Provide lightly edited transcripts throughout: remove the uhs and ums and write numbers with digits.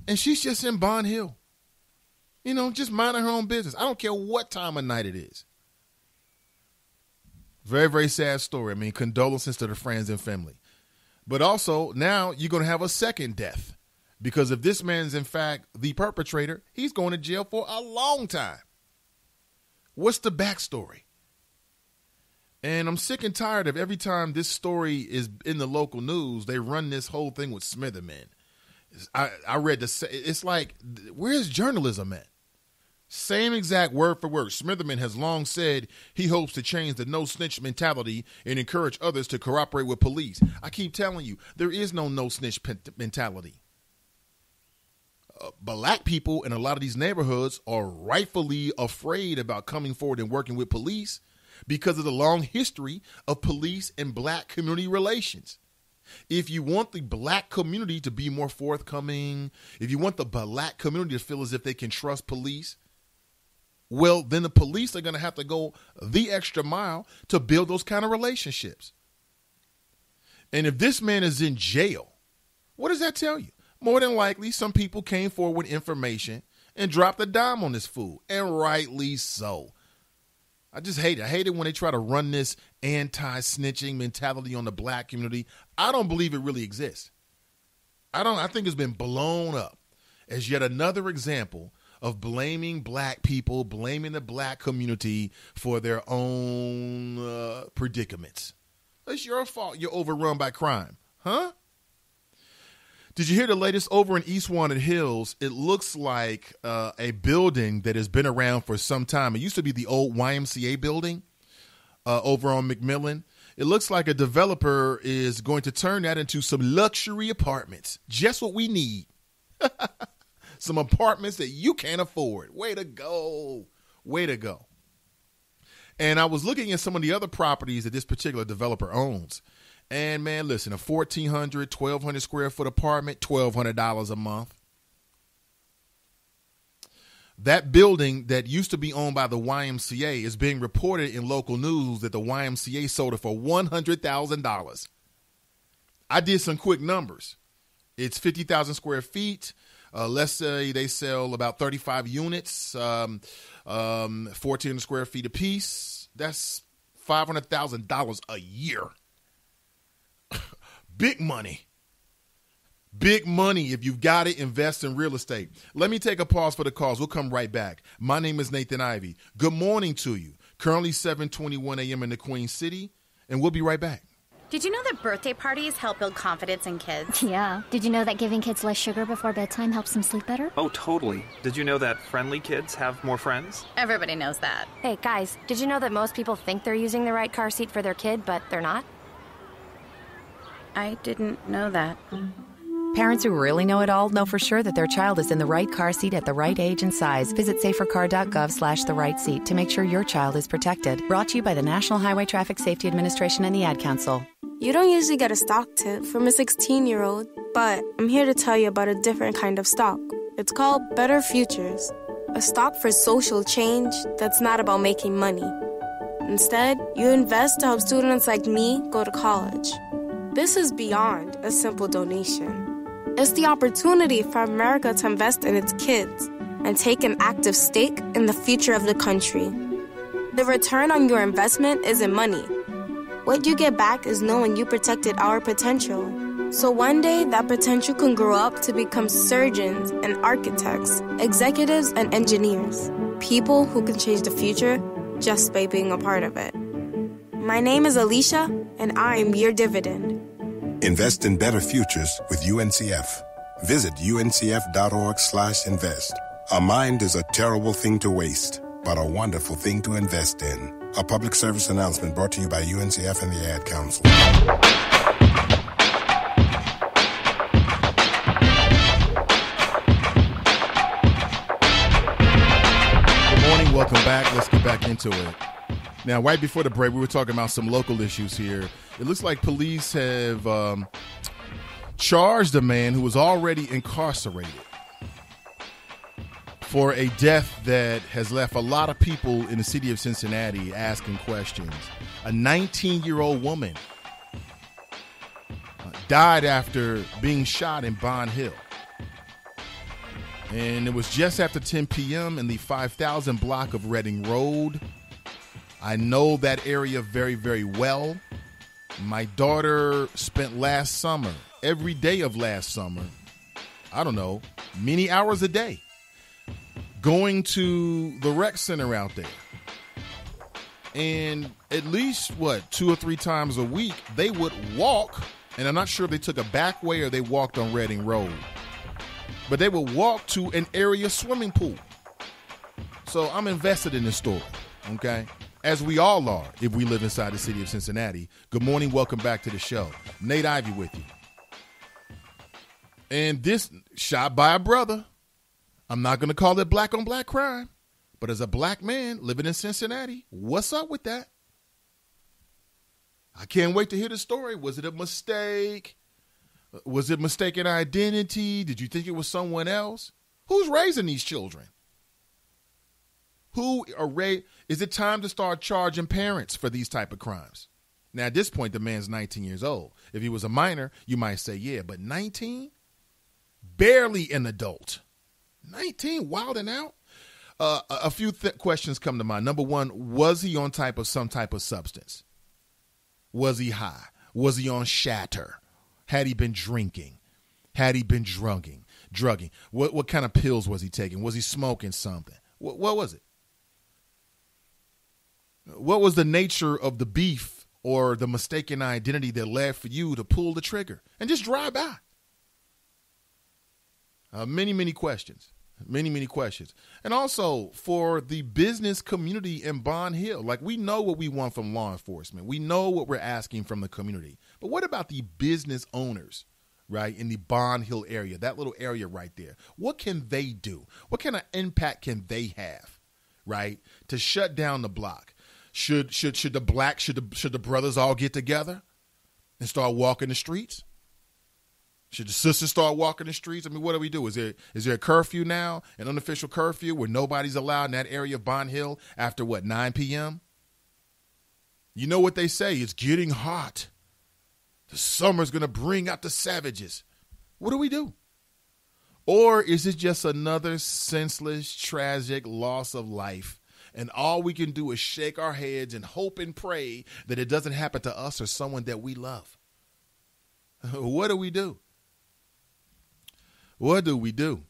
And she's just in Bond Hill, just minding her own business. I don't care what time of night it is. Very, very sad story. I mean, condolences to the friends and family. But also, now you're going to have a second death. Because if this man's, in fact, the perpetrator, he's going to jail for a long time. What's the backstory? And I'm sick and tired of every time this story is in the local news, they run this whole thing with Smitherman. I read it's like, where's journalism at? Same exact word for word. Smitherman has long said he hopes to change the no snitch mentality and encourage others to cooperate with police. I keep telling you, there is no snitch mentality. Black people in a lot of these neighborhoods are rightfully afraid about coming forward and working with police because of the long history of police and black community relations. If you want the black community to be more forthcoming, if you want the black community to feel as if they can trust police, well, then the police are going to have to go the extra mile to build those kind of relationships. And if this man is in jail, what does that tell you? More than likely, some people came forward with information and dropped a dime on this fool, and rightly so. I just hate it. I hate it when they try to run this anti-snitching mentality on the black community. I don't believe it really exists. I think it's been blown up as yet another example of blaming black people, blaming the black community for their own predicaments. It's your fault you're overrun by crime. Huh? Did you hear the latest over in East Wanted Hills? It looks like a building that has been around for some time. It used to be the old YMCA building over on McMillan. It looks like a developer is going to turn that into some luxury apartments. Just what we need. Some apartments that you can't afford. Way to go. Way to go. And I was looking at some of the other properties that this particular developer owns. And, man, listen, a 1,400, 1,200 square foot apartment, $1,200 a month. That building that used to be owned by the YMCA is being reported in local news that the YMCA sold it for $100,000. I did some quick numbers. It's 50,000 square feet. Let's say they sell about 35 units, 1,400 square feet apiece. That's $500,000 a year. Big money. Big money. If you've got it, invest in real estate. Let me take a pause for the calls. We'll come right back. My name is Nathan Ivey. Good morning to you. Currently 7:21 a.m. in the Queen City, and we'll be right back. Did you know that birthday parties help build confidence in kids? Yeah. Did you know that giving kids less sugar before bedtime helps them sleep better? Oh, totally. Did you know that friendly kids have more friends? Everybody knows that. Hey, guys, did you know that most people think they're using the right car seat for their kid, but they're not? I didn't know that. Parents who really know it all know for sure that their child is in the right car seat at the right age and size. Visit safercar.gov/the right seat to make sure your child is protected. Brought to you by the National Highway Traffic Safety Administration and the Ad Council. You don't usually get a stock tip from a 16-year-old, but I'm here to tell you about a different kind of stock. It's called Better Futures, a stock for social change that's not about making money. Instead, you invest to help students like me go to college. This is beyond a simple donation. It's the opportunity for America to invest in its kids and take an active stake in the future of the country. The return on your investment isn't money. What you get back is knowing you protected our potential. So one day, that potential can grow up to become surgeons and architects, executives and engineers, people who can change the future just by being a part of it. My name is Alicia, and I'm your dividend. Invest in better futures with UNCF. Visit uncf.org/invest. A mind is a terrible thing to waste, but a wonderful thing to invest in. A public service announcement brought to you by UNCF and the Ad Council. Good morning. Welcome back. Let's get back into it. Now, right before the break, we were talking about some local issues here. It looks like police have charged a man who was already incarcerated for a death that has left a lot of people in the city of Cincinnati asking questions. A 19-year-old woman died after being shot in Bond Hill. And it was just after 10 p.m. in the 5000 block of Reading Road. I know that area very, very well. My daughter spent last summer, every day of last summer, I don't know, many hours a day, going to the rec center out there. And at least, 2 or 3 times a week, they would walk, and I'm not sure if they took a back way or they walked on Reading Road, but they would walk to an area swimming pool. So I'm invested in this story, okay? As we all are if we live inside the city of Cincinnati. Good morning, welcome back to the show. Nate Ivey with you. And this shot by a brother. I'm not going to call it black on black crime, but as a black man living in Cincinnati, what's up with that? I can't wait to hear the story. Was it a mistake? Was it mistaken identity? Did you think it was someone else? Who's raising these children? Is it time to start charging parents for these type of crimes? Now, at this point, the man's 19 years old. If he was a minor, you might say, yeah, but 19? Barely an adult. 19, wilding out? A few questions come to mind. Number one, was he on some type of substance? Was he high? Was he on shatter? Had he been drinking? Had he been drugging? What kind of pills was he taking? Was he smoking something? What was it? What was the nature of the beef or the mistaken identity that led for you to pull the trigger and just drive by? Many questions. Many questions. And also for the business community in Bond Hill, like we know what we want from law enforcement. We know what we're asking from the community. But what about the business owners, right, in the Bond Hill area, that little area right there? What can they do? What kind of impact can they have, right, to shut down the block? Should the brothers all get together and start walking the streets? Should the sisters start walking the streets? I mean, what do we do? Is there a curfew now, an unofficial curfew where nobody's allowed in that area of Bond Hill after 9 p.m.? You know what they say, it's getting hot. The summer's going to bring out the savages. What do we do? Or is it just another senseless, tragic loss of life? And all we can do is shake our heads and hope and pray that it doesn't happen to us or someone that we love. What do we do? What do we do?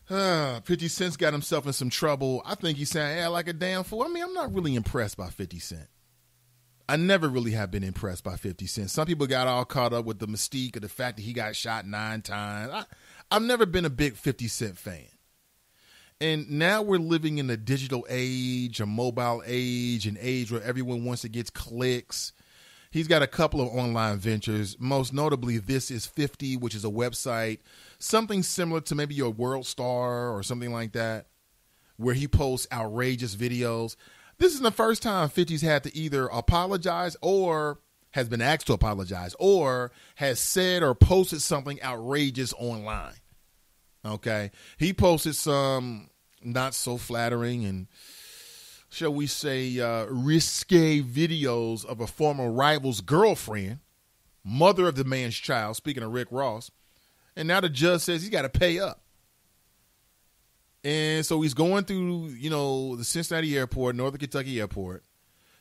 50 Cent's got himself in some trouble. I think he's saying, like a damn fool. I mean, I'm not really impressed by 50 Cent. I never really have been impressed by 50 Cent. Some people got all caught up with the mystique of the fact that he got shot 9 times. I've never been a big 50 Cent fan. And now we're living in a digital age, a mobile age, an age where everyone wants to get clicks. He's got a couple of online ventures, most notably This Is 50, which is a website, something similar to maybe your World Star or something like that, where he posts outrageous videos. This is the first time 50's had to either apologize or has been asked to apologize or has said or posted something outrageous online. Okay. He posted some not so flattering and, shall we say, risque videos of a former rival's girlfriend, mother of the man's child, speaking of Rick Ross. And now the judge says he's got to pay up. And so he's going through, the Cincinnati airport, Northern Kentucky airport.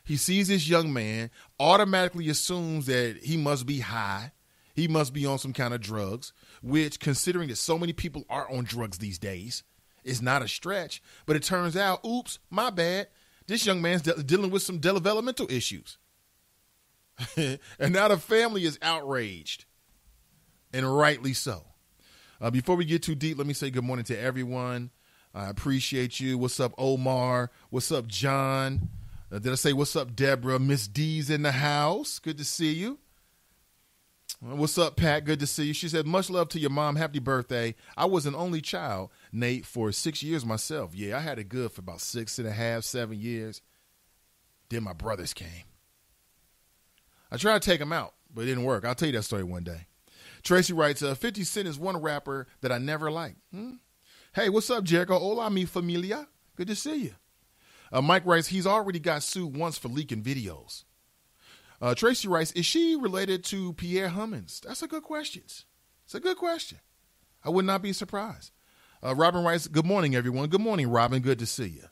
He sees this young man, automatically assumes that he must be high. He must be on some kind of drugs, which, considering that so many people are on drugs these days, is not a stretch. But it turns out, oops, my bad. This young man's dealing with some developmental issues. And now the family is outraged, and rightly so. Before we get too deep, let me say good morning to everyone. I appreciate you. What's up, Omar? What's up, John? Did I say what's up, Deborah? Miss D's in the house. Good to see you. What's up, Pat? Good to see you. She said, much love to your mom. Happy birthday. I was an only child, Nate, for 6 years myself. Yeah, I had it good for about 6.5, 7 years. Then my brothers came. I tried to take them out, but it didn't work. I'll tell you that story one day. Tracy writes, 50 Cent is one rapper that I never liked. Hey, what's up, Jericho? Hola, mi familia. Good to see you. Mike writes, he's already got sued once for leaking videos. Tracy writes, is she related to Pierre Hummins? That's a good question. It's a good question. I would not be surprised. Robin writes, good morning, everyone. Good morning, Robin. Good to see you.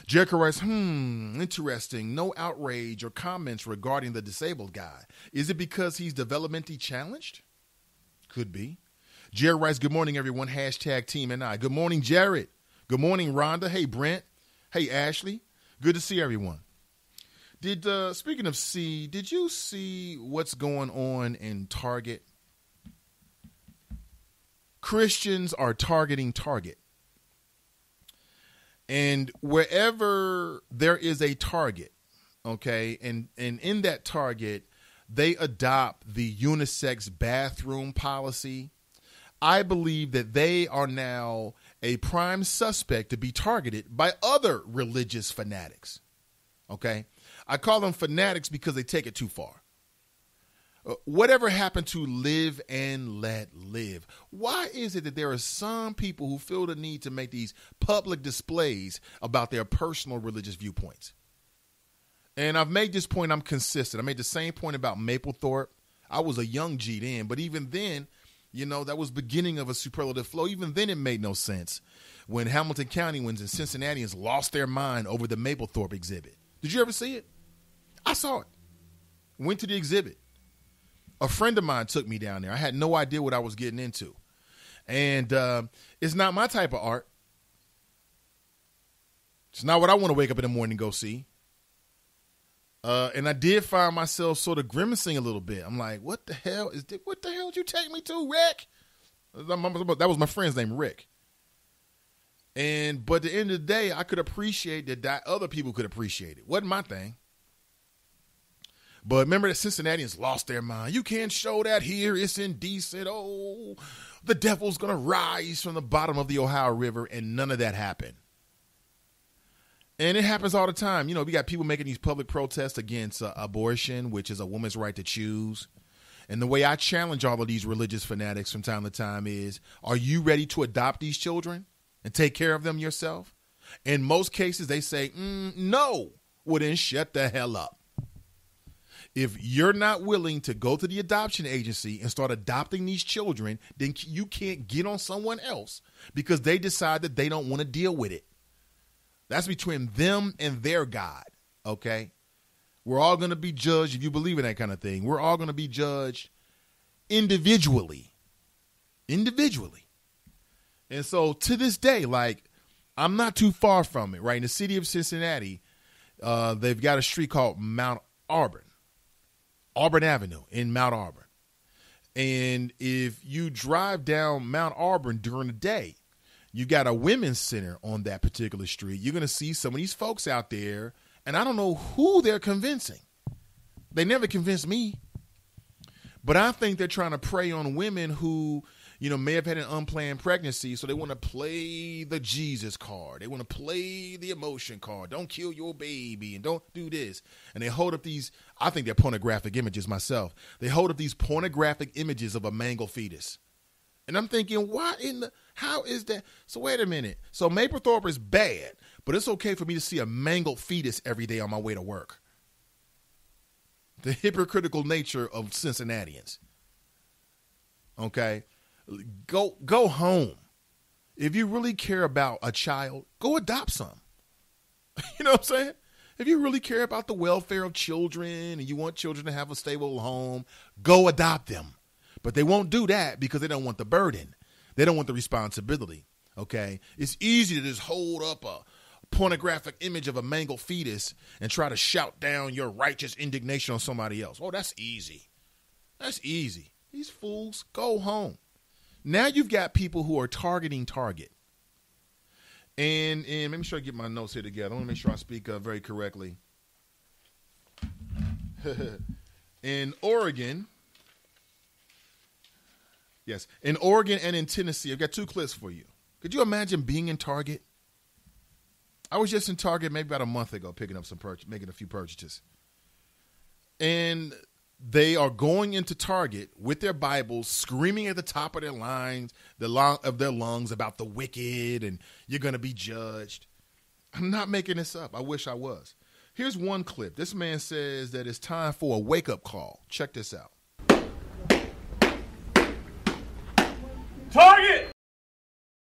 Jericho writes, interesting. No outrage or comments regarding the disabled guy. Is it because he's developmentally challenged? Could be. Jared writes, good morning, everyone. Hashtag Team and I. Good morning, Jared. Good morning, Rhonda. Hey, Brent. Hey, Ashley. Good to see everyone. Speaking of C, did you see what's going on in Target? Christians are targeting Target. And wherever there is a Target, okay, and in that Target, they adopt the unisex bathroom policy. I believe that they are now a prime suspect to be targeted by other religious fanatics, okay? I call them fanatics because they take it too far. Whatever happened to live and let live? Why is it that there are some people who feel the need to make these public displays about their personal religious viewpoints? And I've made this point, I'm consistent. I made the same point about Maplethorpe. I was a young G then, but even then, you know, that was beginning of a superlative flow. Even then it made no sense when Hamilton Countyans and Cincinnatians lost their mind over the Maplethorpe exhibit. Did you ever see it? I saw it. Went to the exhibit. A friend of mine took me down there. I had no idea what I was getting into. And it's not my type of art. It's not what I want to wake up in the morning and go see. And I did find myself sort of grimacing a little bit. I'm like, what the hell is this? What the hell did you take me to, Rick? That was my friend's name, Rick. But at the end of the day, I could appreciate that other people could appreciate it. Wasn't my thing. But remember, the Cincinnatians lost their mind. You can't show that here. It's indecent. Oh, the devil's going to rise from the bottom of the Ohio River, and none of that happened. And it happens all the time. You know, we got people making these public protests against abortion, which is a woman's right to choose. And the way I challenge all of these religious fanatics from time to time is, are you ready to adopt these children and take care of them yourself? In most cases, they say, no. Well, then shut the hell up. If you're not willing to go to the adoption agency and start adopting these children, then you can't get on someone else because they decide that they don't want to deal with it. That's between them and their God, okay? We're all going to be judged if you believe in that kind of thing. We're all going to be judged individually. Individually. And so to this day, like, I'm not too far from it, right? In the city of Cincinnati, they've got a street called Mount Auburn Avenue in Mount Auburn. And if you drive down Mount Auburn during the day, you got a women's center on that particular street. You're going to see some of these folks out there, and I don't know who they're convincing. They never convinced me. But I think they're trying to prey on women who, you know, may have had an unplanned pregnancy, so they want to play the Jesus card. They want to play the emotion card. Don't kill your baby and don't do this. And they hold up these, I think they're pornographic images myself. They hold up these pornographic images of a mangled fetus. And I'm thinking, how is that? So wait a minute. So Maplethorpe is bad, but it's okay for me to see a mangled fetus every day on my way to work. The hypocritical nature of Cincinnatians. Okay? Go home. If you really care about a child, go adopt some. You know what I'm saying? If you really care about the welfare of children and you want children to have a stable home, go adopt them. But they won't do that because they don't want the burden. They don't want the responsibility. Okay? It's easy to just hold up a pornographic image of a mangled fetus and try to shout down your righteous indignation on somebody else. Oh, that's easy. That's easy. These fools, go home. Now you've got people who are targeting Target. And let me sure I get my notes here together. I want to make sure I speak very correctly. In Oregon, yes, in Oregon and in Tennessee, I've got two clips for you. Could you imagine being in Target? I was just in Target maybe about a month ago, picking up making a few purchases. And they are going into Target with their Bibles, screaming at the top of their lungs about the wicked and you're going to be judged. I'm not making this up. I wish I was. Here's one clip. This man says that it's time for a wake-up call. Check this out. Target!